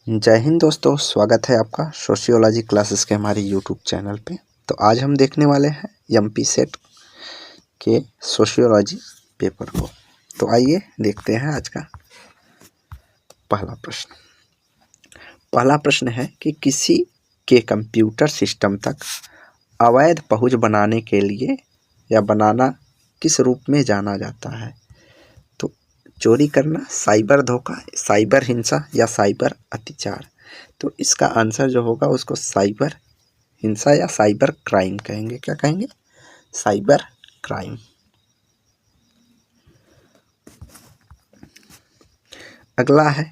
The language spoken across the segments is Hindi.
जय हिंद दोस्तों, स्वागत है आपका सोशियोलॉजी क्लासेस के हमारे यूट्यूब चैनल पे। तो आज हम देखने वाले हैं एमपी सेट के सोशियोलॉजी पेपर को। तो आइए देखते हैं आज का पहला प्रश्न। पहला प्रश्न है कि किसी के कंप्यूटर सिस्टम तक अवैध पहुंच बनाने के लिए या बनाना किस रूप में जाना जाता है? तो चोरी करना, साइबर धोखा, साइबर हिंसा या साइबर अत्याचार। तो इसका आंसर जो होगा उसको साइबर हिंसा या साइबर क्राइम कहेंगे। क्या कहेंगे? Cyber crime. अगला है,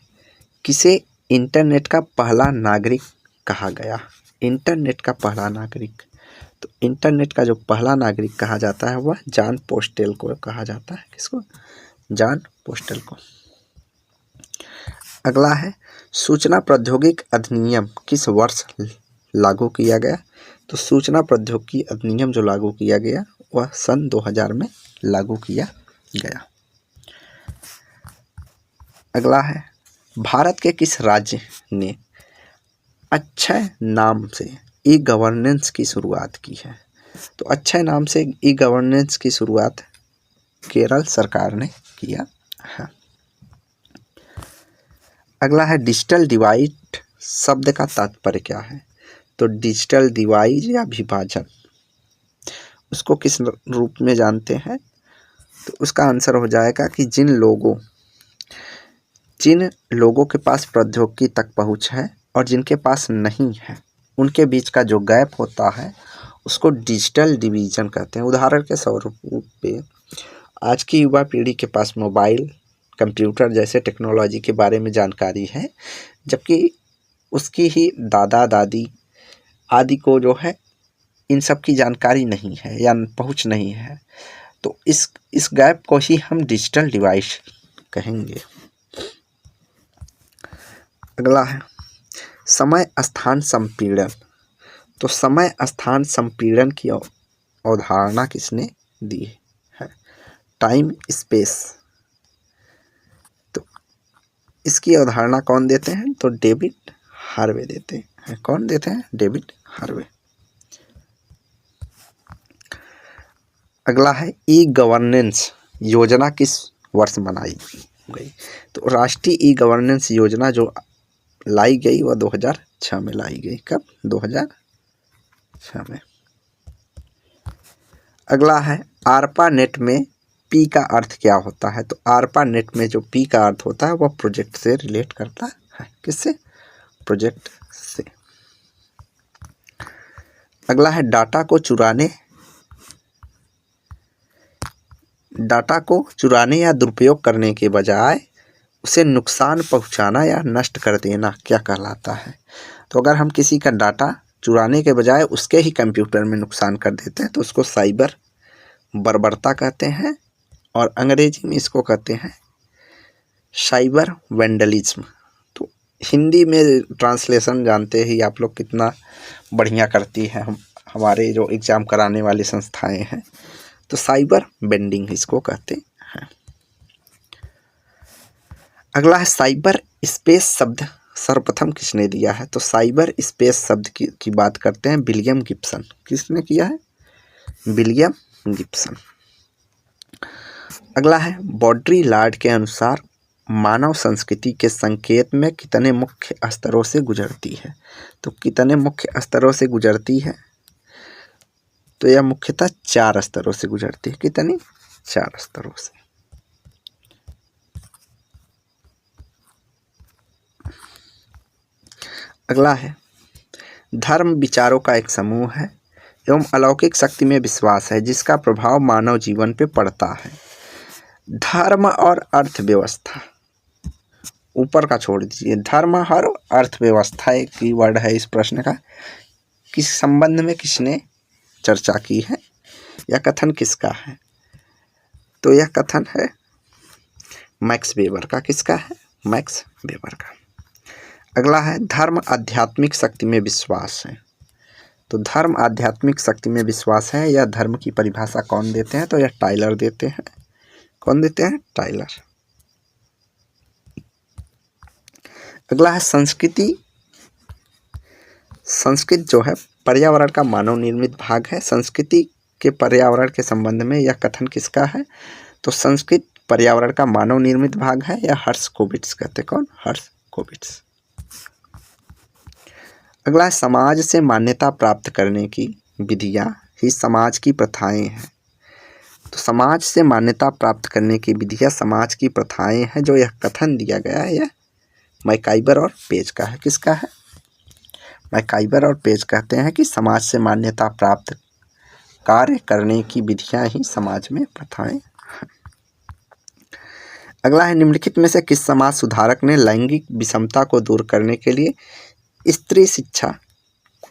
किसे इंटरनेट का पहला नागरिक कहा गया? इंटरनेट का पहला नागरिक, तो इंटरनेट का जो पहला नागरिक कहा जाता है वह जॉन पोस्टेल को कहा जाता है। किसको? जॉन पोस्टेल को। अगला है, सूचना प्रौद्योगिकी अधिनियम किस वर्ष लागू किया गया? तो सूचना प्रौद्योगिकी अधिनियम जो लागू किया गया वह सन 2000 में लागू किया गया। अगला है, भारत के किस राज्य ने अक्षय नाम से ई गवर्नेंस की शुरुआत की है? तो अक्षय नाम से ई गवर्नेंस की शुरुआत केरल सरकार ने किया है। अगला है, डिजिटल डिवाइड शब्द का तात्पर्य क्या है? तो डिजिटल डिवाइड या विभाजन, उसको किस रूप में जानते हैं? तो उसका आंसर हो जाएगा कि जिन लोगों के पास प्रौद्योगिकी तक पहुंच है और जिनके पास नहीं है, उनके बीच का जो गैप होता है उसको डिजिटल डिवीजन कहते हैं। उदाहरण के स्वरूप पे आज की युवा पीढ़ी के पास मोबाइल, कंप्यूटर जैसे टेक्नोलॉजी के बारे में जानकारी है, जबकि उसकी ही दादा दादी आदि को जो है इन सब की जानकारी नहीं है या पहुंच नहीं है। तो इस गैप को ही हम डिजिटल डिवाइड कहेंगे। अगला है, समय स्थान संपीड़न। तो समय स्थान संपीड़न की अवधारणा किसने दी है? Time space. तो इसकी अवधारणा कौन देते हैं? तो डेविड हार्वे देते हैं। कौन देते हैं? David Harvey. अगला है, ई गवर्नेंस योजना किस वर्ष बनाई गई? तो राष्ट्रीय ई गवर्नेंस योजना जो लाई गई वह 2006 में लाई गई। कब? 2006 में। अगला है, आरपा नेट में पी का अर्थ क्या होता है? तो आरपा नेट में जो पी का अर्थ होता है वह प्रोजेक्ट से रिलेट करता है। किससे? प्रोजेक्ट से। अगला है, डाटा को चुराने या दुरुपयोग करने के बजाय उसे नुकसान पहुंचाना या नष्ट कर देना क्या कहलाता है? तो अगर हम किसी का डाटा चुराने के बजाय उसके ही कंप्यूटर में नुकसान कर देते हैं तो उसको साइबर बर्बरता कहते हैं, और अंग्रेजी में इसको कहते हैं साइबर वैंडलिज्म। तो हिंदी में ट्रांसलेशन जानते ही आप लोग कितना बढ़िया करती है हमारे जो एग्ज़ाम कराने वाली संस्थाएं हैं। तो साइबर बेंडिंग इसको कहते हैं। अगला है, साइबर स्पेस शब्द सर्वप्रथम किसने दिया है? तो साइबर स्पेस शब्द की बात करते हैं विलियम गिब्सन। किसने किया है? William Gibson. अगला है, बॉड्रीलार्ड के अनुसार मानव संस्कृति के संकेत में कितने मुख्य स्तरों से गुजरती है? तो कितने मुख्य स्तरों से गुजरती है? तो यह मुख्यतः 4 स्तरों से गुजरती है। कितनी? 4 स्तरों से। अगला है, धर्म विचारों का एक समूह है एवं अलौकिक शक्ति में विश्वास है जिसका प्रभाव मानव जीवन पे पड़ता है। धर्म और अर्थव्यवस्था, ऊपर का छोड़ दीजिए, धर्म और अर्थव्यवस्था एक की वर्ड है इस प्रश्न का। किस संबंध में किसने चर्चा की है? यह कथन किसका है? तो यह कथन है मैक्स वेबर का। किसका है? मैक्स वेबर का। अगला है, धर्म आध्यात्मिक शक्ति में विश्वास है। तो धर्म आध्यात्मिक शक्ति में विश्वास है, यह धर्म की परिभाषा कौन देते हैं? तो यह टाइलर देते हैं। कौन देते हैं? टाइलर। अगला है संस्कृति। संस्कृत जो है पर्यावरण का मानव निर्मित भाग है। संस्कृति के पर्यावरण के संबंध में यह कथन किसका है? तो संस्कृत पर्यावरण का मानव निर्मित भाग है। या हर्षकोविट्स कहते। कौन? हर्षकोविट्स। अगला है समाज से मान्यता प्राप्त करने की विधियां ही समाज की प्रथाएं हैं। तो समाज से मान्यता प्राप्त करने की विधियां समाज की प्रथाएं हैं। जो यह कथन दिया गया है यह मैकाइबर और पेज का है। किसका है? मैकाइबर और पेज कहते हैं कि समाज से मान्यता प्राप्त कार्य करने की विधियां ही समाज में प्रथाएं हैं। अगला है निम्नलिखित में से किस समाज सुधारक ने लैंगिक विषमता को दूर करने के लिए स्त्री शिक्षा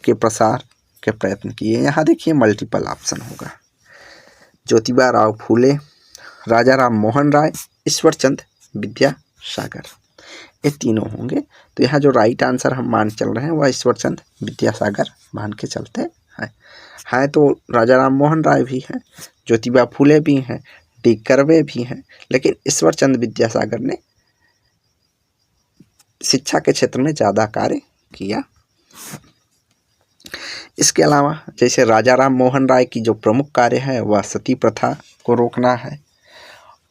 के प्रसार के प्रयत्न किए? यहाँ देखिए मल्टीपल ऑप्शन होगा। ज्योतिबा राव फूले, राजा राम मोहन राय, ईश्वरचंद विद्यासागर, ये तीनों होंगे। तो यहाँ जो राइट आंसर हम मान चल रहे हैं वह ईश्वरचंद विद्यासागर मान के चलते हैं। तो राजा राम मोहन राय भी हैं, ज्योतिबा फूले भी हैं, डी कर्वे भी हैं, लेकिन ईश्वरचंद विद्यासागर ने शिक्षा के क्षेत्र में ज़्यादा कार्य किया। इसके अलावा जैसे राजा राम मोहन राय की जो प्रमुख कार्य है वह सती प्रथा को रोकना है,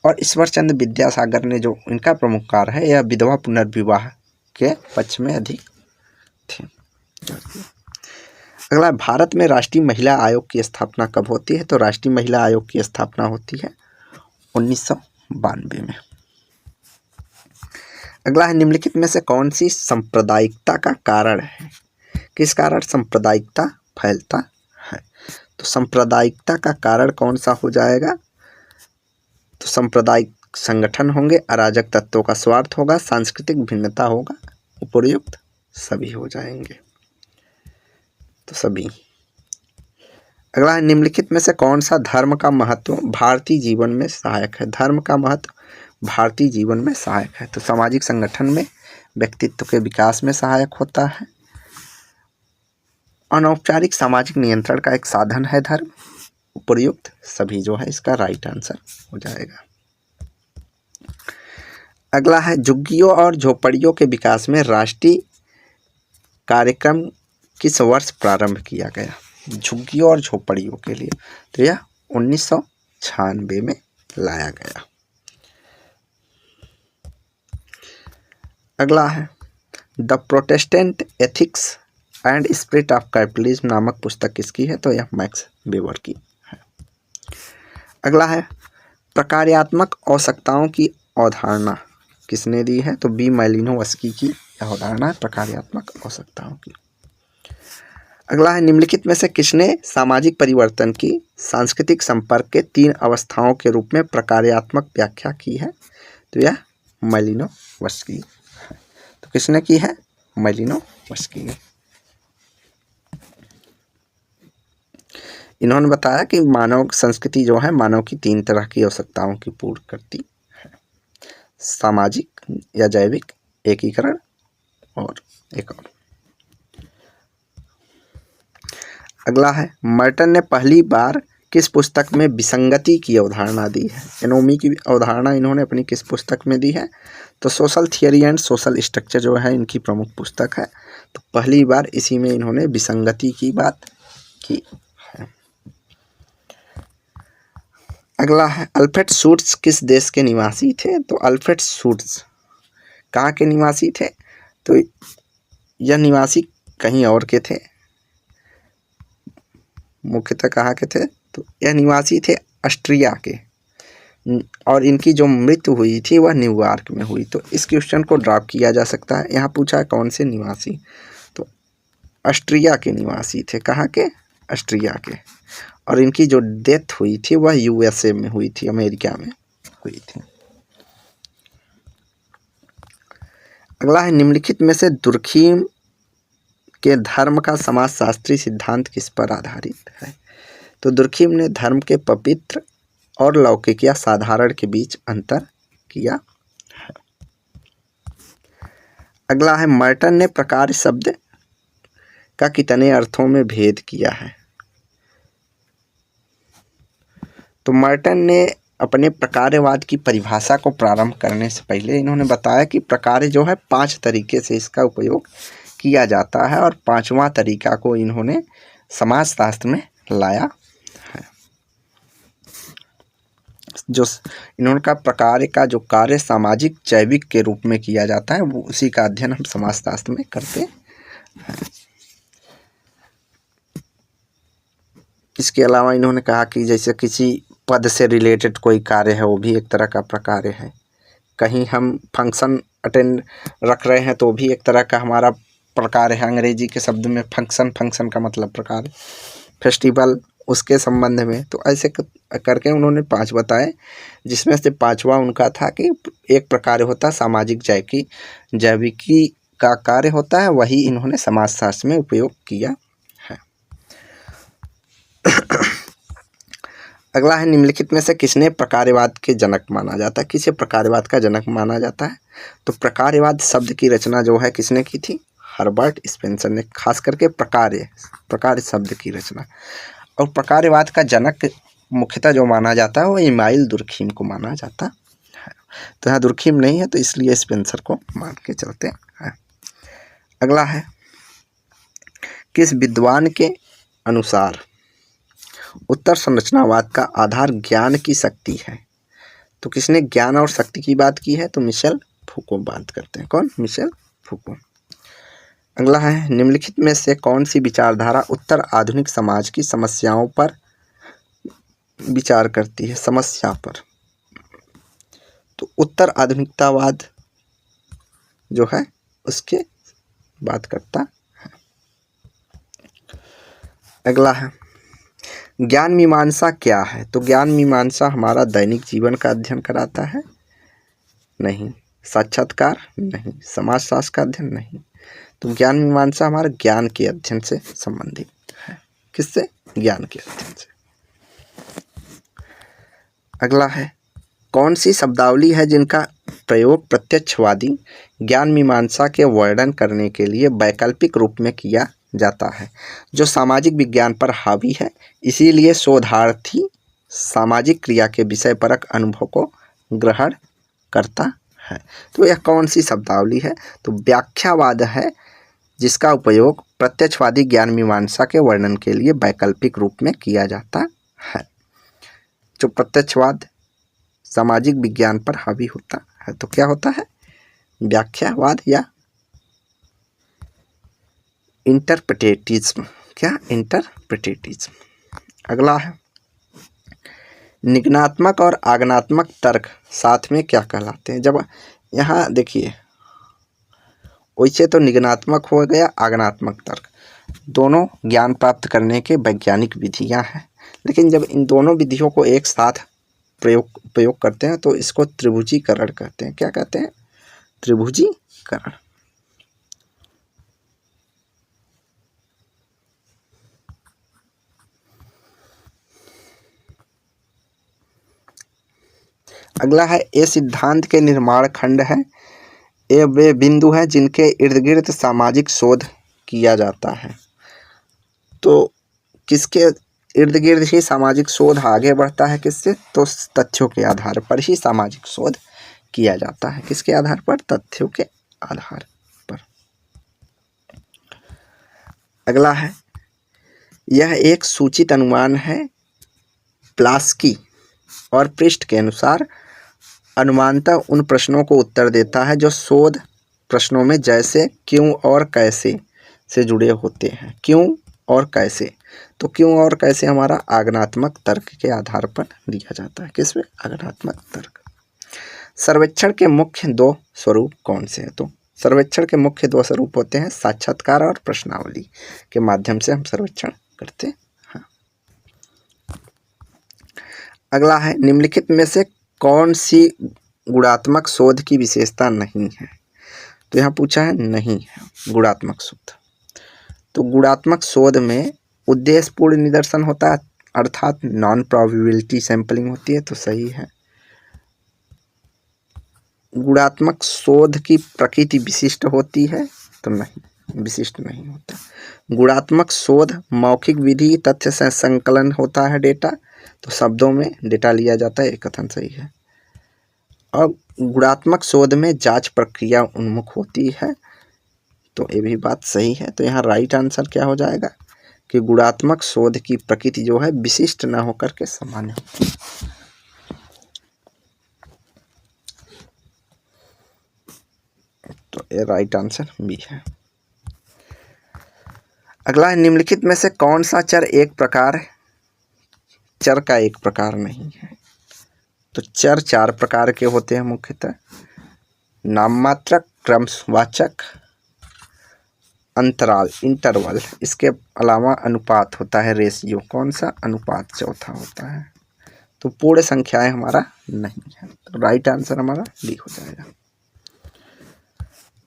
और ईश्वरचंद विद्यासागर ने जो इनका प्रमुख कार्य है यह विधवा पुनर्विवाह के पक्ष में अधिक थे। अगला, भारत में राष्ट्रीय महिला आयोग की स्थापना कब होती है? तो राष्ट्रीय महिला आयोग की स्थापना होती है 1992 में। अगला है निम्नलिखित में से कौन सी सांप्रदायिकता का कारण है? किस कारण सांप्रदायिकता फैलता है? तो सांप्रदायिकता का कारण कौन सा हो जाएगा? तो सांप्रदायिक संगठन होंगे, अराजक तत्वों का स्वार्थ होगा, सांस्कृतिक भिन्नता होगा, उपयुक्त सभी हो जाएंगे। तो सभी। अगला है निम्नलिखित में से कौन सा धर्म का महत्व भारतीय जीवन में सहायक है? धर्म का महत्व भारतीय जीवन में सहायक है। तो सामाजिक संगठन में, व्यक्तित्व के विकास में सहायक होता है, अनौपचारिक सामाजिक नियंत्रण का एक साधन है धर्म, उपयुक्त सभी जो है इसका राइट आंसर हो जाएगा। अगला है झुग्गियों और झोपड़ियों के विकास में राष्ट्रीय कार्यक्रम किस वर्ष प्रारंभ किया गया? झुग्गियों और झोपड़ियों के लिए तो यह 1996 में लाया गया। अगला है the Protestant ethics and spirit of capitalism नामक पुस्तक किसकी है? तो यह मैक्स वेबर की है। अगला है प्रकार्यात्मक आवश्यकताओं की अवधारणा किसने दी है? तो बी मैलिनोवस्की की अवधारणा है प्रकार्यात्मक आवश्यकताओं की। अगला है निम्नलिखित में से किसने सामाजिक परिवर्तन की सांस्कृतिक संपर्क के 3 अवस्थाओं के रूप में प्रकार्यात्मक व्याख्या की है? तो यह मैलिनोवस्की है। तो किसने की है? मैलिनोवस्की ने। इन्होंने बताया कि मानव संस्कृति जो है मानव की 3 तरह की आवश्यकताओं की पूर्ण करती है, सामाजिक या जैविक, एकीकरण और एक और। अगला है मर्टन ने पहली बार किस पुस्तक में विसंगति की अवधारणा दी है? एनोमी की अवधारणा इन्होंने अपनी किस पुस्तक में दी है? तो social theory and social structure जो है इनकी प्रमुख पुस्तक है। तो पहली बार इसी में इन्होंने विसंगति की बात की है। अगला है अल्फ्रेड शूट्स किस देश के निवासी थे? तो अल्फ्रेड शूट्स कहाँ के निवासी थे? तो यह निवासी कहीं और के थे, मुख्यतः कहाँ के थे? तो यह निवासी थे ऑस्ट्रिया के, और इनकी जो मृत्यु हुई थी वह न्यूयॉर्क में हुई। तो इस क्वेश्चन को ड्रॉप किया जा सकता है। यहाँ पूछा है कौन से निवासी, तो ऑस्ट्रिया के निवासी थे। कहाँ के? ऑस्ट्रिया के। और इनकी जो डेथ हुई थी वह यूएसए में हुई थी, अमेरिका में हुई थी। अगला है निम्नलिखित में से दुर्खीम के धर्म का समाजशास्त्रीय सिद्धांत किस पर आधारित है? तो दुर्खीम ने धर्म के पवित्र और लौकिक या साधारण के बीच अंतर किया है। अगला है मर्टन ने प्रकार शब्द का कितने अर्थों में भेद किया है? तो मर्टन ने अपने प्रकार्यवाद की परिभाषा को प्रारंभ करने से पहले इन्होंने बताया कि प्रकार्य जो है 5 तरीके से इसका उपयोग किया जाता है, और 5वां तरीका को इन्होंने समाजशास्त्र में लाया है। जो इन्होंने कहा प्रकार्य का जो कार्य सामाजिक जैविक के रूप में किया जाता है, वो उसी का अध्ययन हम समाजशास्त्र में करते हैं। इसके अलावा इन्होंने कहा कि जैसे किसी पद से रिलेटेड कोई कार्य है, वो भी एक तरह का प्रकार्य है। कहीं हम फंक्शन अटेंड रख रहे हैं तो भी एक तरह का हमारा प्रकार है। अंग्रेजी के शब्द में फंक्शन का मतलब प्रकार, फेस्टिवल उसके संबंध में। तो ऐसे करके उन्होंने 5 बताए, जिसमें से 5वां उनका था कि एक प्रकार होता है सामाजिक जैविकी का कार्य होता है, वही इन्होंने समाजशास्त्र में उपयोग किया है। अगला है, निम्नलिखित में से किसने प्रकार्यवाद के जनक माना जाता है? किसे प्रकार्यवाद का जनक माना जाता है? तो प्रकार्यवाद शब्द की रचना जो है किसने की थी? हर्बर्ट स्पेंसर ने, खास करके प्रकार्य शब्द की रचना। और प्रकार्यवाद का जनक मुख्यतः जो माना जाता है वो इमाइल दुर्खीम को माना जाता है। तो यहाँ दुर्खीम नहीं है, तो इसलिए स्पेंसर को मान के चलते हैं। अगला है, किस विद्वान के अनुसार उत्तर संरचनावाद का आधार ज्ञान की शक्ति है? तो किसने ज्ञान और शक्ति की बात की है? तो मिशेल फूको बात करते हैं। कौन? Michel Foucault. अगला है, निम्नलिखित में से कौन सी विचारधारा उत्तर आधुनिक समाज की समस्याओं पर विचार करती है? समस्या पर। तो उत्तर आधुनिकतावाद जो है उसके बात करता है। अगला है, ज्ञान मीमांसा क्या है? तो ज्ञान मीमांसा हमारा दैनिक जीवन का अध्ययन कराता है? नहीं। साक्षात्कार? नहीं। समाजशास्त्र का अध्ययन? नहीं। तो ज्ञान मीमांसा हमारे ज्ञान के अध्ययन से संबंधित है। किससे? ज्ञान के अध्ययन से। अगला है, कौन सी शब्दावली है जिनका प्रयोग प्रत्यक्षवादी ज्ञान मीमांसा के वर्णन करने के लिए वैकल्पिक रूप में किया जाता है, जो सामाजिक विज्ञान पर हावी है, इसीलिए शोधार्थी सामाजिक क्रिया के विषयपरक अनुभव को ग्रहण करता है? तो यह कौन सी शब्दावली है? तो व्याख्यावाद है, जिसका उपयोग प्रत्यक्षवादी ज्ञान मीमांसा के वर्णन के लिए वैकल्पिक रूप में किया जाता है। जो प्रत्यक्षवाद सामाजिक विज्ञान पर हावी होता है, तो क्या होता है? व्याख्यावाद या इंटरप्रेटेटिज्म। क्या? इंटरप्रेटेटिज्म। अगला है, निगनात्मक और आगनात्मक तर्क साथ में क्या कहलाते हैं? जब यहाँ देखिए, वैसे तो निगनात्मक हो गया, आगनात्मक तर्क, दोनों ज्ञान प्राप्त करने के वैज्ञानिक विधियां हैं, लेकिन जब इन दोनों विधियों को एक साथ प्रयोग करते हैं तो इसको त्रिभुजीकरण कहते हैं। क्या कहते हैं? त्रिभुजीकरण। अगला है, ये सिद्धांत के निर्माण खंड है, ये वे बिंदु हैं जिनके इर्द गिर्द सामाजिक शोध किया जाता है। तो किसके इर्द गिर्द ही सामाजिक शोध आगे बढ़ता है? किससे? तो तथ्यों के आधार पर ही सामाजिक शोध किया जाता है। किसके आधार पर? तथ्यों के आधार पर। अगला है, यह एक सूचित अनुमान है, प्लास्की और पृष्ठ के अनुसार अनुमानतः उन प्रश्नों को उत्तर देता है जो शोध प्रश्नों में जैसे, क्यों और कैसे से जुड़े होते हैं। क्यों और कैसे? तो क्यों और कैसे हमारा आगनात्मक तर्क के आधार पर दिया जाता है। किसमें? आगनात्मक तर्क। सर्वेक्षण के मुख्य 2 स्वरूप कौन से हैं? तो सर्वेक्षण के मुख्य 2 स्वरूप होते हैं, साक्षात्कार और प्रश्नावली के माध्यम से हम सर्वेक्षण करते हैं। अगला है, निम्नलिखित में से कौन सी गुणात्मक शोध की विशेषता नहीं है? तो यहाँ पूछा है नहीं है गुणात्मक शोध। तो गुणात्मक शोध में उद्देश्यपूर्ण निदर्शन होता है, अर्थात नॉन प्रोबेबिलिटी सैंपलिंग होती है, तो सही है। गुणात्मक शोध की प्रकृति विशिष्ट होती है, तो नहीं, विशिष्ट नहीं होता। गुणात्मक शोध मौखिक विधि तथ्य से संकलन होता है डेटा, तो शब्दों में डेटा लिया जाता है, ये कथन सही है। और गुणात्मक शोध में जांच प्रक्रिया उन्मुख होती है, तो ये भी बात सही है। तो यहाँ राइट आंसर क्या हो जाएगा कि गुणात्मक शोध की प्रकृति जो है विशिष्ट न होकर के सामान्य होती है। तो ये राइट आंसर बी है। अगला है, निम्नलिखित में से कौन सा चर का एक प्रकार नहीं है? तो चर 4 प्रकार के होते हैं मुख्यतः, नाममात्रक, क्रमवाचक, अंतराल, इंटरवल। इसके अलावा अनुपात होता है, रेशियो। कौन सा? अनुपात चौथा होता है। तो पूर्ण संख्याएं हमारा नहीं है, तो राइट आंसर हमारा डी हो जाएगा।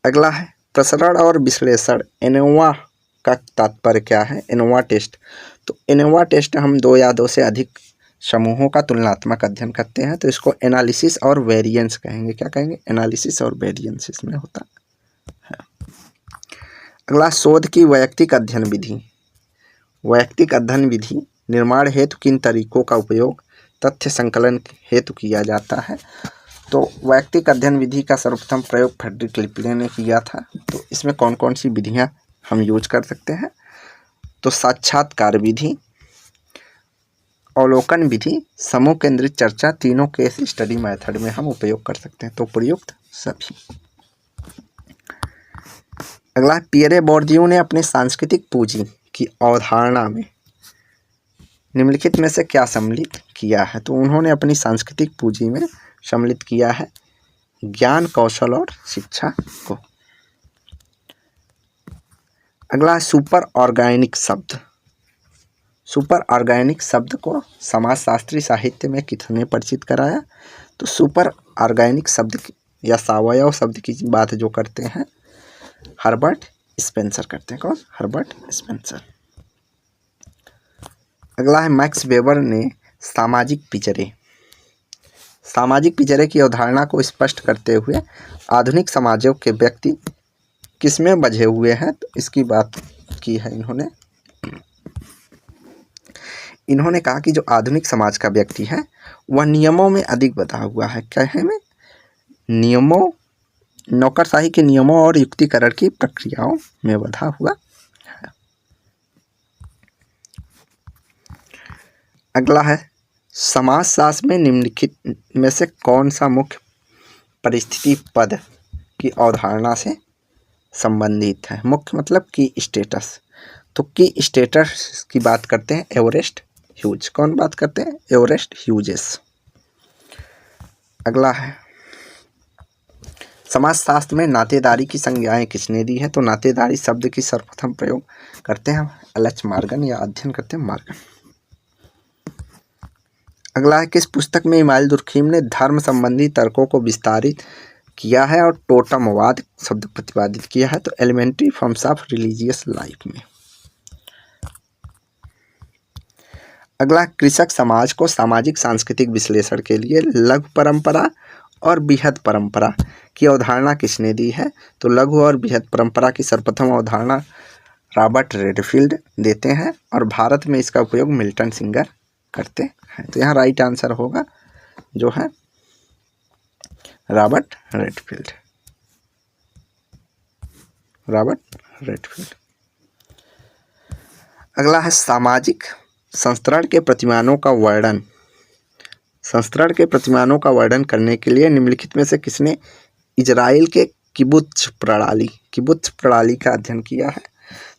अगला है, प्रसरण और विश्लेषण, एनोवा का तात्पर्य क्या है? ANOVA test. तो एनोवा टेस्ट हम 2 या 2 से अधिक समूहों का तुलनात्मक अध्ययन करते हैं, तो इसको एनालिसिस और वेरिएंस कहेंगे। क्या कहेंगे? एनालिसिस और वेरिएंस इसमें होता है। अगला, शोध की वैयक्तिक अध्ययन विधि। वैयक्तिक अध्ययन विधि निर्माण हेतु किन तरीकों का उपयोग तथ्य संकलन हेतु किया जाता है? तो वैयक्तिक अध्ययन विधि का सर्वप्रथम प्रयोग फ्रेडरिक लिपले ने किया था। तो इसमें कौन कौन सी विधियां हम यूज कर सकते हैं? तो साक्षात्कार विधि, अवलोकन विधि, समूह केंद्रित चर्चा, तीनों केस स्टडी मेथड में हम उपयोग कर सकते हैं। तो प्रयुक्त सभी। अगला, पियरे बोर्दियू ने अपने सांस्कृतिक पूंजी की अवधारणा में निम्नलिखित में से क्या सम्मिलित किया है? तो उन्होंने अपनी सांस्कृतिक पूंजी में सम्मिलित किया है ज्ञान, कौशल और शिक्षा को। अगला, सुपर ऑर्गेनिक शब्द। सुपर ऑर्गेनिक शब्द को समाजशास्त्री साहित्य में किसने परिचित कराया? तो सुपर ऑर्गेनिक शब्द या सावयव शब्द की बात जो करते हैं हर्बर्ट स्पेंसर करते हैं। कौन? Herbert Spencer. अगला है, मैक्स वेबर ने सामाजिक पिछड़े की अवधारणा को स्पष्ट करते हुए आधुनिक समाजों के व्यक्ति किसमें बझे हुए हैं? तो इसकी बात की है इन्होंने कहा कि जो आधुनिक समाज का व्यक्ति है वह नियमों में अधिक बंधा हुआ है। क्या है? में नियमों, नौकरशाही के नियमों और युक्तिकरण की प्रक्रियाओं में बंधा हुआ है। अगला है, समाजशास्त्र में निम्नलिखित में से कौन सा मुख्य परिस्थिति पद की अवधारणा से संबंधित है? मुख्य मतलब की स्टेटस। तो की स्टेटस की बात करते हैं एवरेस्ट ह्यूज। कौन बात करते हैं? Everest Hughes. अगला है, समाजशास्त्र में नातेदारी की संज्ञाएं किसने दी है? तो नातेदारी शब्द की सर्वप्रथम प्रयोग करते हैं एलएच मॉर्गन या अध्ययन करते हैं मॉर्गन। अगला है, किस पुस्तक में इमाइल दुर्खीम ने धर्म संबंधी तर्कों को विस्तारित किया है और टोटमवाद शब्द प्रतिपादित किया है? तो elementary forms of religious life में। अगला, कृषक समाज को सामाजिक सांस्कृतिक विश्लेषण के लिए लघु परंपरा और बृहद परंपरा की अवधारणा किसने दी है? तो लघु और बृहद परंपरा की सर्वप्रथम अवधारणा रॉबर्ट रेडफील्ड देते हैं और भारत में इसका उपयोग मिल्टन सिंगर करते हैं। तो यहाँ राइट आंसर होगा जो है रॉबर्ट रेडफील्ड। अगला है, सामाजिक संस्करण के प्रतिमानों का वर्णन करने के लिए निम्नलिखित में से किसने इजराइल के किबुत्ज प्रणाली का अध्ययन किया है?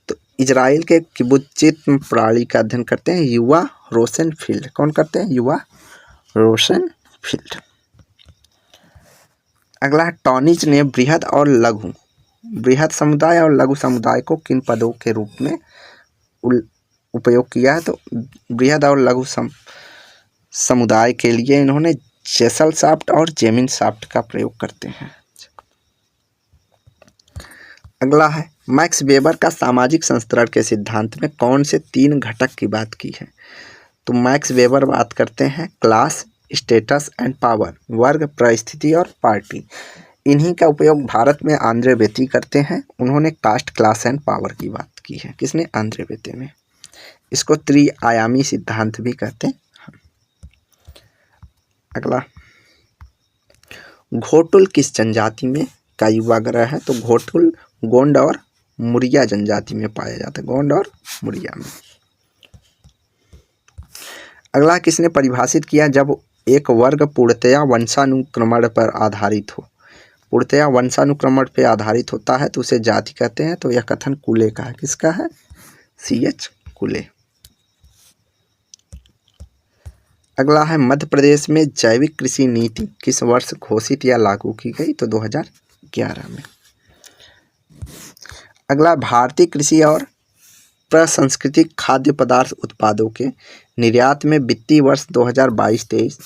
तो इजराइल के किबुत्ज प्रणाली का अध्ययन करते हैं युवा रोसेनफील्ड। कौन करते हैं? युवा रोसेनफील्ड। अगला, टॉनिज ने बृहद समुदाय और लघु समुदाय को किन पदों के रूप में उपयोग किया है? तो बृहद और लघु समुदाय के लिए इन्होंने जेसल शाफ्ट और जेमिन शाफ्ट का प्रयोग करते हैं। अगला है, मैक्स वेबर का सामाजिक संस्करण के सिद्धांत में कौन से 3 घटक की बात की है? तो मैक्स वेबर बात करते हैं क्लास, स्टेटस एंड पावर, वर्ग, परिस्थिति और पार्टी। इन्हीं का उपयोग भारत में आंद्रे बेती करते हैं। उन्होंने कास्ट, क्लास एंड पावर की बात की है। किसने? आंद्रे बेती ने। इसको त्रिआयामी सिद्धांत भी कहते हैं। अगला, घोटुल किस जनजाति में का युवा ग्रह है? तो घोटुल गोंड और मुरिया जनजाति में पाया जाता है, गोंड और मुरिया में। अगला, किसने परिभाषित किया जब एक वर्ग पूर्णतया वंशानुक्रमण पर आधारित हो? पूर्णतया वंशानुक्रमण पर आधारित होता है तो उसे जाति कहते हैं। तो यह कथन कुले का है। किसका है? C.H. कुले। अगला है, मध्य प्रदेश में जैविक कृषि नीति किस वर्ष घोषित या लागू की गई? तो 2011 में। अगला, भारतीय कृषि और प्रसंस्कृतिक खाद्य पदार्थ उत्पादों के निर्यात में वित्तीय वर्ष 2022-23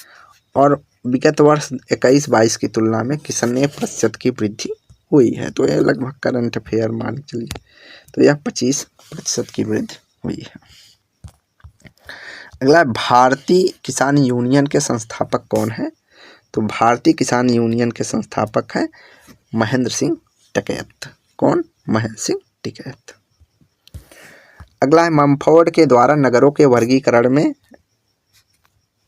और विगत वर्ष 21-22 की तुलना में कितने प्रतिशत की वृद्धि हुई है? तो यह लगभग करंट अफेयर मान चलिए, तो यह 25% की वृद्धि हुई है। अगला, भारतीय किसान यूनियन के संस्थापक कौन है? तो भारतीय किसान यूनियन के संस्थापक है महेंद्र सिंह टिकैत। कौन? महेंद्र सिंह टिकैत। अगला है, मम्फोर्ड के द्वारा नगरों के वर्गीकरण में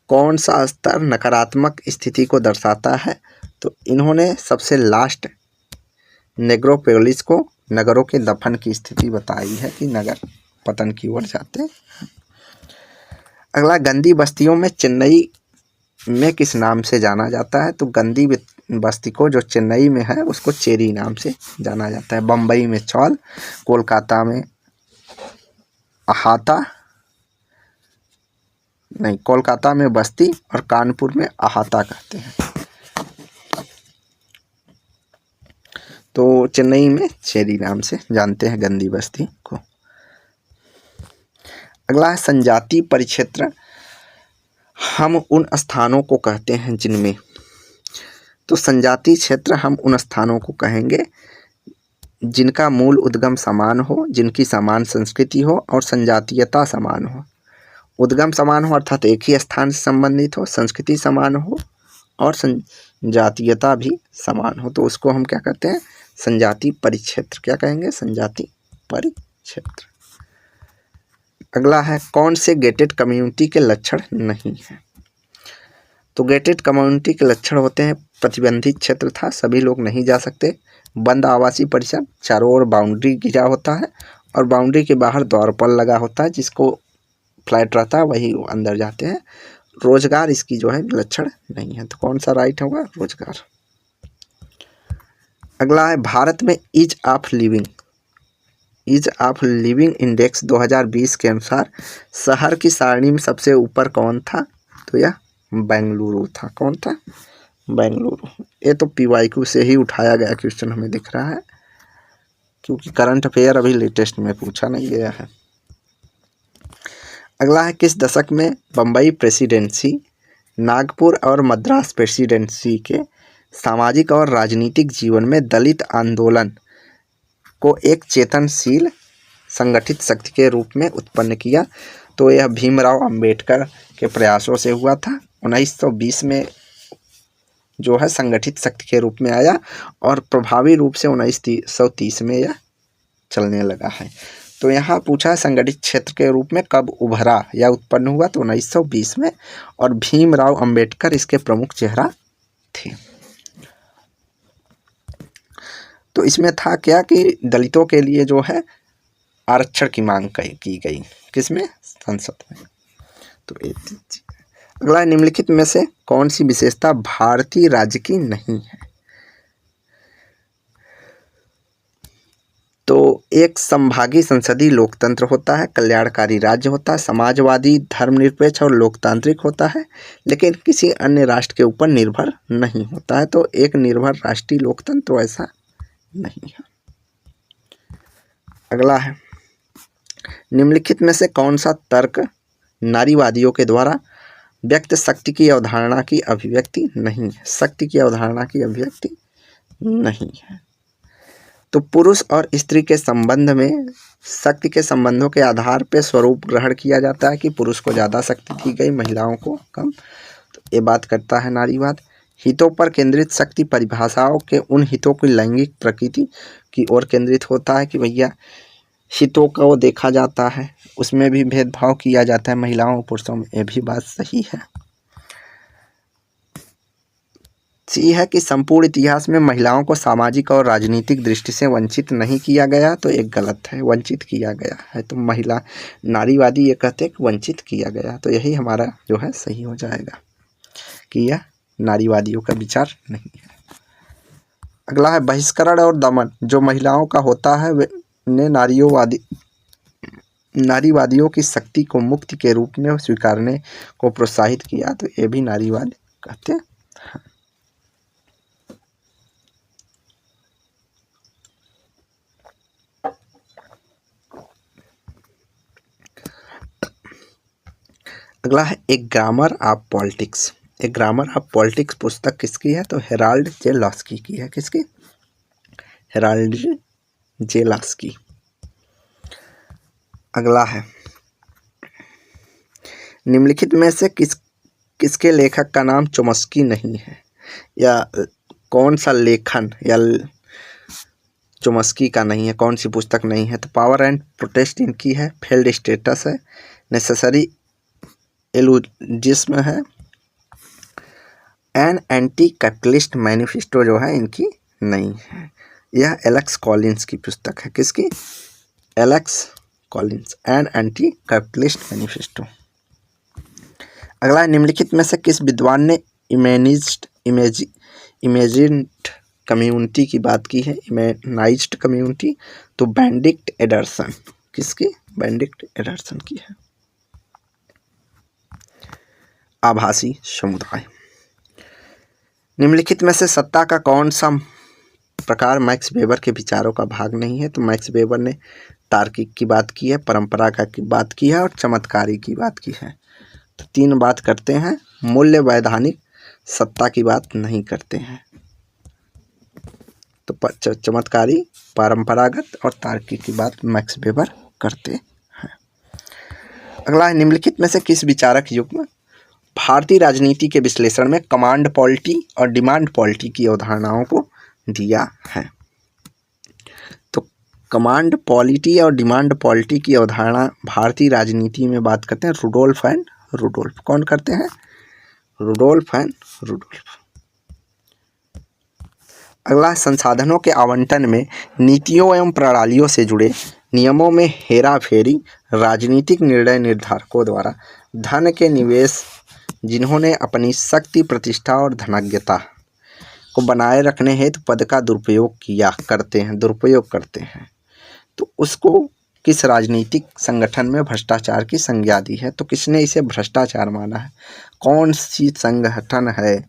कौन सा स्तर नकारात्मक स्थिति को दर्शाता है? तो इन्होंने सबसे लास्ट नेग्रोपोलिस को नगरों के दफन की स्थिति बताई है कि नगर पतन की ओर जाते हैं। अगला, गंदी बस्तियों में चेन्नई में किस नाम से जाना जाता है? तो गंदी बस्ती को जो चेन्नई में है उसको चेरी नाम से जाना जाता है। बम्बई में चौल, कोलकाता में अहाता नहीं, कोलकाता में बस्ती और कानपुर में अहाता कहते हैं। तो चेन्नई में चेरी नाम से जानते हैं गंदी बस्ती को। अगला है, संजातीय परिक्षेत्र हम उन स्थानों को कहते हैं जिनमें, तो संजातीय क्षेत्र हम उन स्थानों को कहेंगे जिनका मूल उद्गम समान हो, जिनकी समान संस्कृति हो और संजातीयता समान हो। उद्गम समान हो अर्थात एक ही स्थान से संबंधित हो, संस्कृति समान हो और संजातीयता भी समान हो, तो उसको हम क्या कहते हैं? संजातीय परिक्षेत्र। क्या कहेंगे? संजातीय परिक्षेत्र। अगला है, कौन से गेटेड कम्युनिटी के लक्षण नहीं है? तो गेटेड कम्युनिटी के लक्षण होते हैं, प्रतिबंधित क्षेत्र था, सभी लोग नहीं जा सकते, बंद आवासीय परिसर, चारों ओर बाउंड्री घिरा होता है और बाउंड्री के बाहर द्वारपाल लगा होता है, जिसको फ्लैट रहता है वही अंदर जाते हैं। रोजगार इसकी जो है लक्षण नहीं है। तो कौन सा राइट होगा? रोजगार। अगला है, भारत में ईज ऑफ लिविंग इंडेक्स 2020 के अनुसार शहर की सारणी में सबसे ऊपर कौन था? तो यह बेंगलुरु था। कौन था? बेंगलुरु। ये तो PYQ से ही उठाया गया क्वेश्चन हमें दिख रहा है, क्योंकि करंट अफेयर अभी लेटेस्ट में पूछा नहीं गया है। अगला है, किस दशक में बम्बई प्रेसिडेंसी, नागपुर और मद्रास प्रेसिडेंसी के सामाजिक और राजनीतिक जीवन में दलित आंदोलन को एक चेतनशील संगठित शक्ति के रूप में उत्पन्न किया? तो यह भीमराव अंबेडकर के प्रयासों से हुआ था। 1920 में जो है संगठित शक्ति के रूप में आया और प्रभावी रूप से 1930 में यह चलने लगा है। तो यहाँ पूछा संगठित क्षेत्र के रूप में कब उभरा या उत्पन्न हुआ? तो 1920 में, और भीमराव अंबेडकर इसके प्रमुख चेहरा थे। तो इसमें था क्या कि दलितों के लिए जो है आरक्षण की मांग की गई। किसमें? संसद में। तो अगला, निम्नलिखित में से कौन सी विशेषता भारतीय राज्य की नहीं है? तो एक संभागी संसदीय लोकतंत्र होता है, कल्याणकारी राज्य होता है, समाजवादी, धर्मनिरपेक्ष और लोकतांत्रिक होता है, लेकिन किसी अन्य राष्ट्र के ऊपर निर्भर नहीं होता है। तो एक निर्भर राष्ट्रीय लोकतंत्र ऐसा नहीं है। अगला है, निम्नलिखित में से कौन सा तर्क नारीवादियों के द्वारा व्यक्त शक्ति की अवधारणा की अभिव्यक्ति नहीं है? शक्ति की अवधारणा की अभिव्यक्ति नहीं है। तो पुरुष और स्त्री के संबंध में शक्ति के संबंधों के आधार पर स्वरूप ग्रहण किया जाता है कि पुरुष को ज़्यादा शक्ति दी गई, महिलाओं को कम। तो ये बात करता है नारीवाद। हितों पर केंद्रित शक्ति परिभाषाओं के उन हितों की लैंगिक प्रकृति की ओर केंद्रित होता है कि भैया हितों का वो देखा जाता है, उसमें भी भेदभाव किया जाता है महिलाओं पुरुषों में। ये भी बात सही है। सी है कि संपूर्ण इतिहास में महिलाओं को सामाजिक और राजनीतिक दृष्टि से वंचित नहीं किया गया, तो एक गलत है, वंचित किया गया है। तो महिला नारीवादी ये कहते हैं कि वंचित किया गया, तो यही हमारा जो है सही हो जाएगा कि यह नारीवादियों का विचार नहीं है। अगला है बहिष्करण और दमन जो महिलाओं का होता है ने नारीवादियों की शक्ति को मुक्ति के रूप में स्वीकारने को प्रोत्साहित किया, तो ये भी नारीवाद कहते हैं। अगला है a grammar of politics. A grammar of politics पुस्तक किसकी है, तो हेराल्ड जे लॉस्की की है। किसकी? हेराल्ड जे लॉस्की। अगला है निम्नलिखित में से किसके लेखक का नाम चोम्स्की नहीं है, या कौन सा लेखन या चोम्स्की का नहीं है, कौन सी पुस्तक नहीं है, तो पावर एंड प्रोटेस्ट इनकी है, फेल्ड स्टेटस है, नेसेसरी एलुजिज्म है, एन एंटी कैपिटलिस्ट मैनिफेस्टो जो है इनकी नहीं है। यह एलेक्स कॉलिंस की पुस्तक है। किसकी? Alex Collins, an anti capitalist manifesto. अगला निम्नलिखित में से किस विद्वान ने इमेजिन्ड कम्युनिटी की बात की है, इमेनाइज्ड कम्युनिटी, तो बेनेडिक्ट एंडरसन। किसकी? बेनेडिक्ट एंडरसन की है। आभासी समुदाय। निम्नलिखित में से सत्ता का कौन सा प्रकार मैक्स वेबर के विचारों का भाग नहीं है, तो मैक्स वेबर ने तार्किक की बात की है, परंपरा का की बात की है और चमत्कारी की बात की है। तो तीन बात करते हैं, मूल्य वैधानिक सत्ता की बात नहीं करते हैं। तो चमत्कारी, परंपरागत और तार्किक की बात मैक्स वेबर करते हैं। अगला है निम्नलिखित में से किस विचारक युग में भारतीय राजनीति के विश्लेषण में कमांड पॉलिटी और डिमांड पॉलिटी की अवधारणाओं को दिया है, तो कमांड पॉलिटी और डिमांड पॉलिटी की अवधारणा भारतीय राजनीति में बात करते हैं रुडोल्फ एंड रुडोल्फ। कौन करते हैं? Rudolph and Rudolph. अगला संसाधनों के आवंटन में नीतियों एवं प्रणालियों से जुड़े नियमों में हेराफेरी राजनीतिक निर्णय निर्धारकों द्वारा धन के निवेश जिन्होंने अपनी शक्ति, प्रतिष्ठा और धनाढ्यता को बनाए रखने हेतु पद का दुरुपयोग करते हैं, तो उसको किस राजनीतिक संगठन में भ्रष्टाचार की संज्ञा दी है, तो किसने इसे भ्रष्टाचार माना है, कौन सी संगठन है,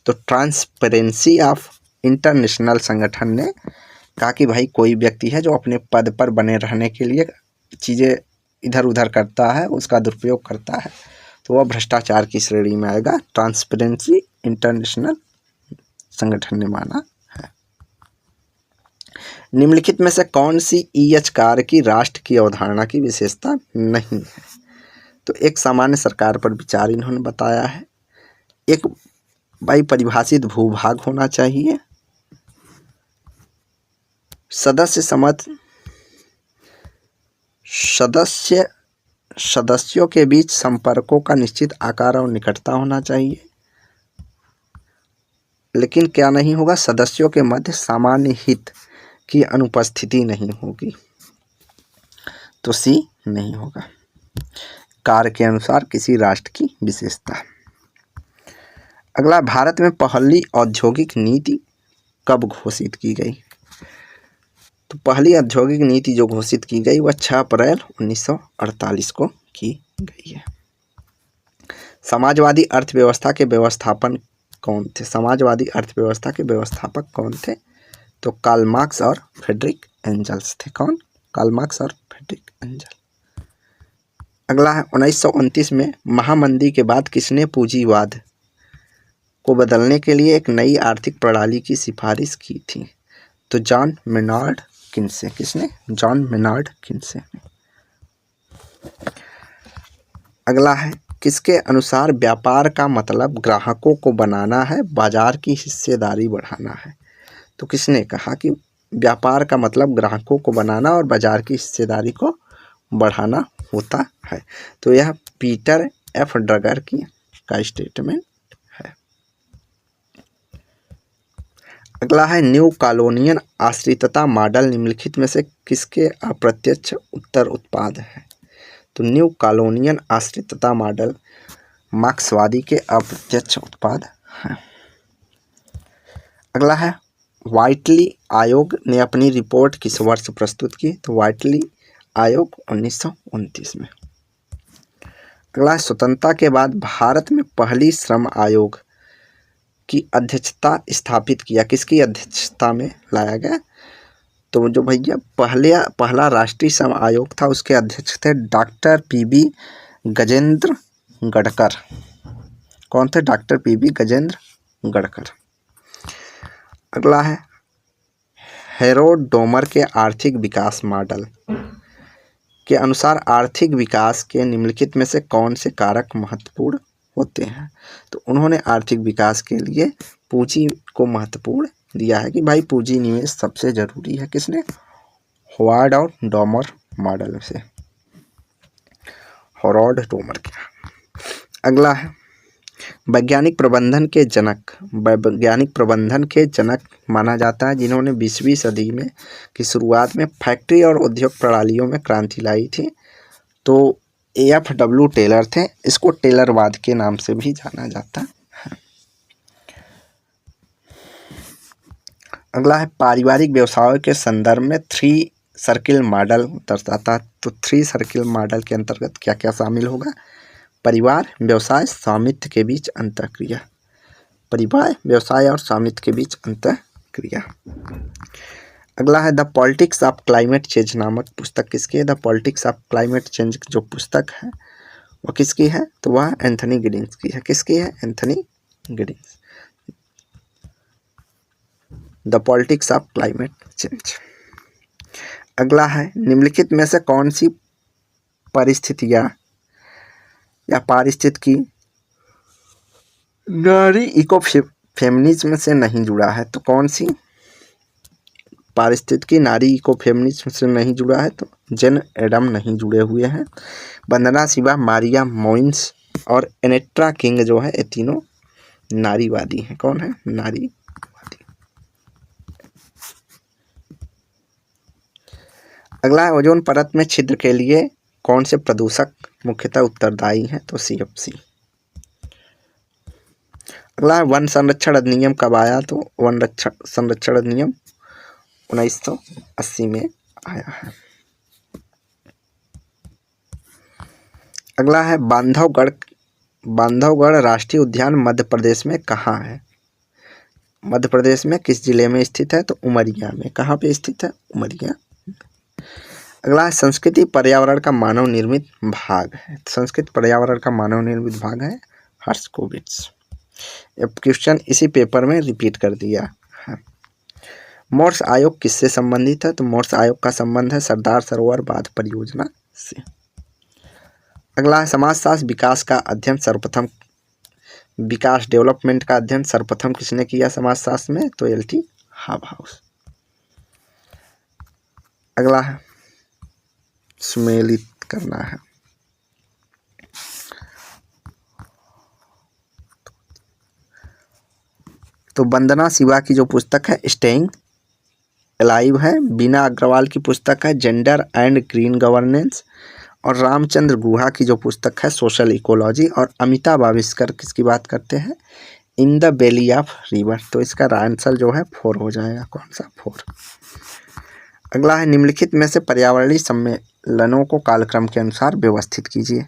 तो ट्रांसपेरेंसी ऑफ इंटरनेशनल संगठन ने कहा कि भाई कोई व्यक्ति है जो अपने पद पर बने रहने के लिए चीज़ें इधर उधर करता है, उसका दुरुपयोग करता है, तो वह भ्रष्टाचार की श्रेणी में आएगा। ट्रांसपेरेंसी इंटरनेशनल संगठन ने माना है। निम्नलिखित में से कौन सी ईएच कार की राष्ट्र की अवधारणा की विशेषता नहीं है, तो एक सामान्य सरकार पर विचार इन्होंने बताया है, एक भाई परिभाषित भूभाग होना चाहिए, सदस्यों के बीच संपर्कों का निश्चित आकार और निकटता होना चाहिए, लेकिन क्या नहीं होगा, सदस्यों के मध्य सामान्य हित की अनुपस्थिति नहीं होगी, तो सी नहीं होगा। कार्य के अनुसार किसी राष्ट्र की विशेषता। अगला, भारत में पहली औद्योगिक नीति कब घोषित की गई, तो पहली औद्योगिक नीति जो घोषित की गई वह 6 अप्रैल 1948 को की गई है। समाजवादी अर्थव्यवस्था के व्यवस्थापन कौन थे, समाजवादी अर्थव्यवस्था के व्यवस्थापक कौन थे, तो कार्ल मार्क्स और फ्रेडरिक एंजल्स थे। कौन? कार्ल मार्क्स और फ्रेडरिक एंजल। अगला है 1929 में महामंदी के बाद किसने पूंजीवाद को बदलने के लिए एक नई आर्थिक प्रणाली की सिफारिश की थी, तो जॉन मेनार्ड किन्से। किसने? John Maynard Keynes. अगला है किसके अनुसार व्यापार का मतलब ग्राहकों को बनाना है, बाजार की हिस्सेदारी बढ़ाना है, तो किसने कहा कि व्यापार का मतलब ग्राहकों को बनाना और बाजार की हिस्सेदारी को बढ़ाना होता है, तो यह पीटर एफ ड्रगर का स्टेटमेंट है। अगला है न्यू कॉलोनियल आश्रितता मॉडल निम्नलिखित में से किसके अप्रत्यक्ष उत्तर उत्पाद है? तो न्यू कॉलोनियल आश्रितता मॉडल मार्क्सवादी के अप्रत्यक्ष उत्पाद है। अगला है व्हाइटली आयोग ने अपनी रिपोर्ट किस वर्ष प्रस्तुत की? तो व्हाइटली आयोग 1929 में। अगला है स्वतंत्रता के बाद भारत में पहली श्रम आयोग की अध्यक्षता स्थापित किया, किसकी अध्यक्षता में लाया गया? तो जो भैया पहला राष्ट्रीय श्रम आयोग था उसके अध्यक्ष थे डॉक्टर पीबी गजेंद्र गढ़कर। कौन थे? Doctor PB Gajendragadkar. अगला है हेरोड डोमर के आर्थिक विकास मॉडल के अनुसार आर्थिक विकास के निम्नलिखित में से कौन से कारक महत्वपूर्ण होते हैं? तो उन्होंने आर्थिक विकास के लिए पूंजी को महत्वपूर्ण दिया है कि भाई पूंजी निवेश सबसे जरूरी है। किसने? होवार्ड और डोमर मॉडल से, हेरोड डोमर के। अगला है वैज्ञानिक प्रबंधन के जनक माना जाता है जिन्होंने 20वीं सदी में की शुरुआत में फैक्ट्री और उद्योग प्रणालियों में क्रांति लाई थी। तो AFW टेलर थे। इसको टेलरवाद के नाम से भी जाना जाता है। अगला है पारिवारिक व्यवसायों के संदर्भ में 3 सर्किल मॉडल दर्शाता है। तो 3 सर्किल मॉडल के अंतर्गत क्या क्या शामिल होगा? परिवार, व्यवसाय, स्वामित्व के बीच अंतःक्रिया। परिवार, व्यवसाय और स्वामित्व के बीच अंतःक्रिया। अगला है the politics of climate change नामक पुस्तक किसकी है? The politics of climate change जो पुस्तक है वो किसकी है? तो वह एंथनी गिडिंस की है। किसकी है? Anthony Giddens. The politics of climate change. अगला है निम्नलिखित में से कौन सी परिस्थितियां या पारिस्थितिकी नारी इको फेमिनिज्म से नहीं जुड़ा है? तो कौन सी पारिस्थितिकी नारी इको फेमिनिज्म से नहीं जुड़ा है? तो जेन एडम नहीं जुड़े हुए हैं। वंदना शिवा, मारिया मोइन्स और एनेट्रा किंग जो है ये तीनों नारीवादी हैं। कौन है? नारीवादी। अगला है ओजोन परत में छिद्र के लिए कौन से प्रदूषक मुख्यतः उत्तरदायी हैं? तो CFC। अगला है वन संरक्षण अधिनियम कब आया? तो वन संरक्षण अधिनियम 1980 में आया है। अगला है बांधवगढ़ राष्ट्रीय उद्यान मध्य प्रदेश में कहाँ है? मध्य प्रदेश में किस जिले में स्थित है? तो उमरिया में। कहाँ पे स्थित है? उमरिया। अगला है संस्कृति पर्यावरण का मानव निर्मित भाग है। संस्कृत पर्यावरण का मानव निर्मित भाग है हर्स्कोविट्स। ये क्वेश्चन इसी पेपर में रिपीट कर दिया है। मोर्स आयोग किससे संबंधित है? तो मोर्स आयोग का संबंध है सरदार सरोवर बांध परियोजना से। अगला है समाजशास्त्र विकास का अध्ययन सर्वप्रथम विकास डेवलपमेंट का अध्ययन सर्वप्रथम किसने किया समाजशास्त्र में? तो LT हाबहाउस। अगला है सुमेलित करना है। तो वंदना शिवा की जो पुस्तक है स्टेइंग अलाइव है। बीना अग्रवाल की पुस्तक है जेंडर एंड ग्रीन गवर्नेंस। और रामचंद्र गुहा की जो पुस्तक है सोशल इकोलॉजी। और अमिताभ आविष्कर किसकी बात करते हैं? In the belly of river. तो इसका आंसर जो है 4 हो जाएगा। कौन सा? 4। अगला है निम्नलिखित में से पर्यावरणीय सम्मेलनों को कालक्रम के अनुसार व्यवस्थित कीजिए।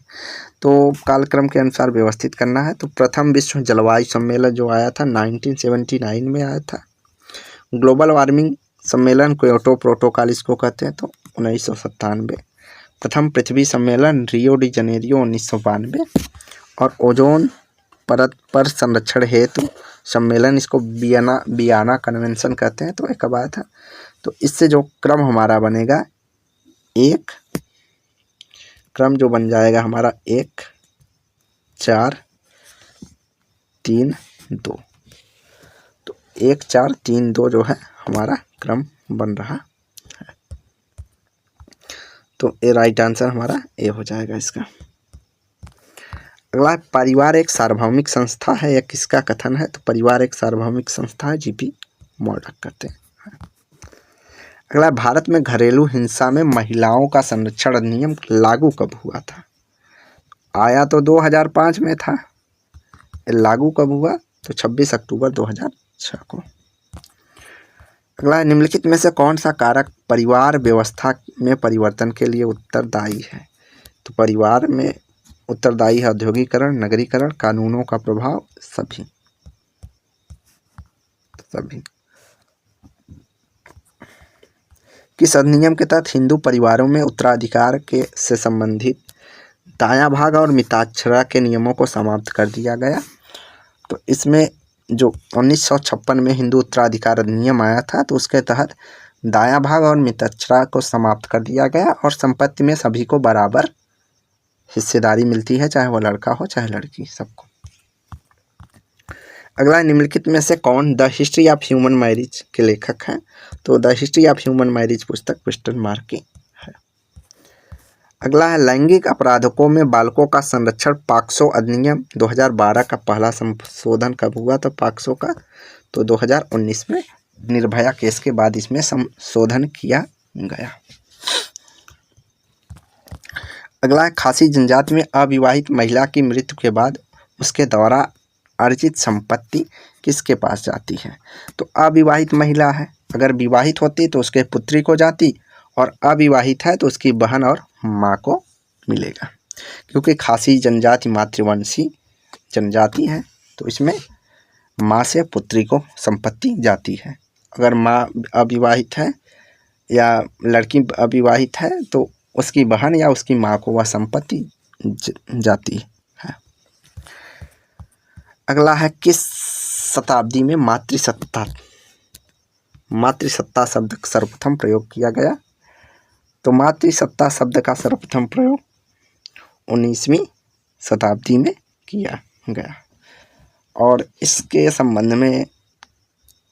तो कालक्रम के अनुसार व्यवस्थित करना है तो प्रथम विश्व जलवायु सम्मेलन जो आया था 1979 में आया था। ग्लोबल वार्मिंग सम्मेलन क्योटो प्रोटोकॉल इसको कहते हैं तो 1997। प्रथम पृथ्वी सम्मेलन रियो डी जनेरियो 1992। और ओजोन परत पर संरक्षण हेतु सम्मेलन इसको वियना कन्वेंशन कहते हैं तो एक कब आया था। तो इससे जो क्रम हमारा बनेगा एक क्रम जो बन जाएगा हमारा 1 4 3 2। तो 1 4 3 2 जो है हमारा क्रम बन रहा है। तो ये राइट आंसर हमारा ए हो जाएगा इसका। अगला परिवार एक सार्वभौमिक संस्था है या किसका कथन है? तो परिवार एक सार्वभौमिक संस्था है GP मोडक कहते हैं। अगला, भारत में घरेलू हिंसा में महिलाओं का संरक्षण अधिनियम लागू कब हुआ था? आया तो 2005 में था, लागू कब हुआ? तो 26 अक्टूबर 2006 को। अगला, निम्नलिखित में से कौन सा कारक परिवार व्यवस्था में परिवर्तन के लिए उत्तरदायी है? तो परिवार में उत्तरदायी है औद्योगिकरण, नगरीकरण, कानूनों का प्रभाव, सभी। किस अधिनियम के तहत हिंदू परिवारों में उत्तराधिकार के से संबंधित दायां भाग और मिताक्षरा के नियमों को समाप्त कर दिया गया? तो इसमें जो 1956 में हिंदू उत्तराधिकार अधिनियम आया था, तो उसके तहत दायां भाग और मिताक्षरा को समाप्त कर दिया गया और संपत्ति में सभी को बराबर हिस्सेदारी मिलती है, चाहे वो लड़का हो चाहे लड़की, सबको। अगला, निम्नलिखित में से कौन the history of human marriage के लेखक हैं? तो the history of human marriage पुस्तक विस्टन मार्क की है। अगला है, लैंगिक अपराधों में बालकों का संरक्षण पॉक्सो अधिनियम 2012 का पहला संशोधन कब हुआ? तो पॉक्सो का तो 2019 में निर्भया केस के बाद इसमें संशोधन किया गया। अगला है, खासी जनजाति में अविवाहित महिला की मृत्यु के बाद उसके द्वारा अर्जित संपत्ति किसके पास जाती है? तो अविवाहित महिला है, अगर विवाहित होती तो उसके पुत्री को जाती, और अविवाहित है तो उसकी बहन और माँ को मिलेगा। क्योंकि खासी जनजाति मातृवंशी जनजाति है, तो इसमें माँ से पुत्री को संपत्ति जाती है। अगर माँ अविवाहित है या लड़की अविवाहित है तो उसकी बहन या उसकी माँ को वह संपत्ति जाती है। अगला है, किस शताब्दी में मातृसत्ता शब्द का सर्वप्रथम प्रयोग किया गया? तो मातृसत्ता शब्द का सर्वप्रथम प्रयोग 19वीं शताब्दी में किया गया, और इसके संबंध में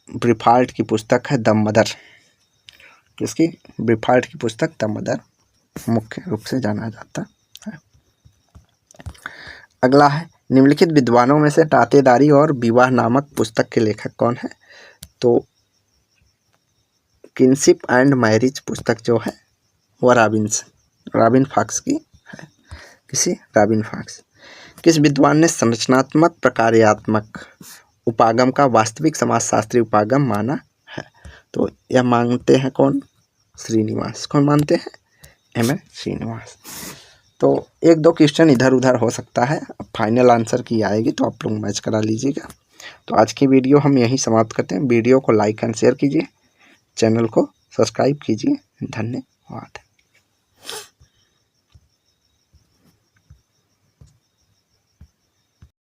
ब्रीफाल्ट की पुस्तक है द मदर। किसकी? ब्रीफाल्ट की पुस्तक द मदर मुख्य रूप से जाना जाता है। अगला है, निम्नलिखित विद्वानों में से तातेदारी और विवाह नामक पुस्तक के लेखक कौन है? तो किनशिप एंड मैरिज पुस्तक जो है वह रॉबिन फॉक्स की है। किसी? Robin Fox. किस विद्वान ने संरचनात्मक प्रकार्यात्मक उपागम का वास्तविक समाजशास्त्री उपागम माना है? तो यह मानते हैं कौन? श्रीनिवास। कौन मानते हैं? M.A. श्रीनिवास। तो एक दो क्वेश्चन इधर उधर हो सकता है, अब फाइनल आंसर की आएगी तो आप लोग मैच करा लीजिएगा। तो आज की वीडियो हम यहीं समाप्त करते हैं। वीडियो को लाइक एंड शेयर कीजिए, चैनल को सब्सक्राइब कीजिए। धन्यवाद।